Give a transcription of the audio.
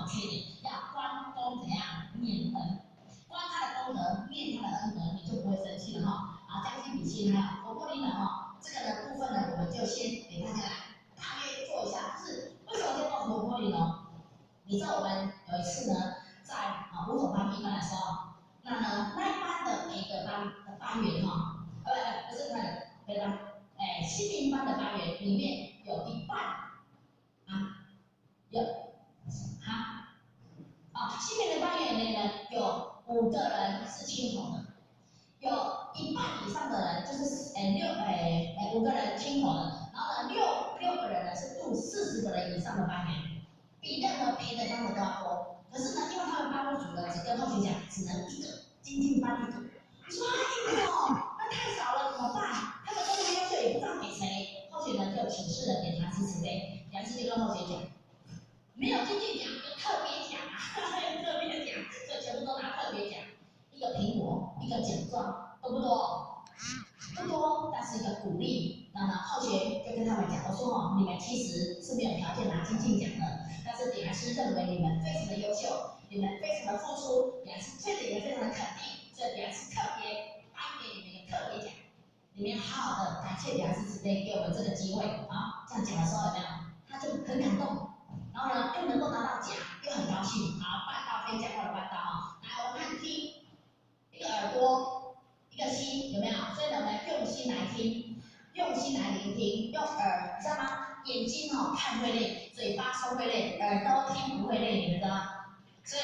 缺点，要关公怎样念恩，关他的功德，念他的恩德，你就不会生气了哈。好，将心比心，还有活泼力呢哈，这个的部分呢，我们就先给大家来大约做一下，就是为什么叫做活泼力呢？你知道我们有一次呢，在五种班一班的时候，那一班的每个班员哈，不是每个班，新民班的班员里面有一半有新民的班员里面有5个人是青红的，有一半以上的人就是5个人青红的，然后呢六个人呢是入40个人以上的班员，比任何别的班的都要多。可是呢，因为他们班务主任只跟同学讲，只能1个，精进班1个。你说1个哦，那太少了怎么办？他们这么优秀也不知道给谁，后学呢就请示了给梁思慈呗，梁思慈就跟后学讲，没有精进奖就特别奖啊，特别奖，所以全部都拿特别奖，一个苹果，一个奖状，多不多？不多，但是一个鼓励。那么后学就跟他们讲，我说哦，你们其实是没有条件拿精进奖的，但是李老师认为你们非常的优秀，你们非常的付出，李老师对你们非常的肯定，所以李老师特别颁给你们一个特别奖，你们好好的感谢李老师慈悲给我们这个机会啊。这样讲的时候有没有？他就很感动，然后呢又能够拿到奖，又很高兴。好，办到非讲话的办到哈，来我们看听，一个耳朵，一个心，有没有？所以呢，我们用心来听，用心来聆听，用耳，知道吗？眼睛看会累，嘴巴说会累，耳朵听不会累，你们知道吗？所以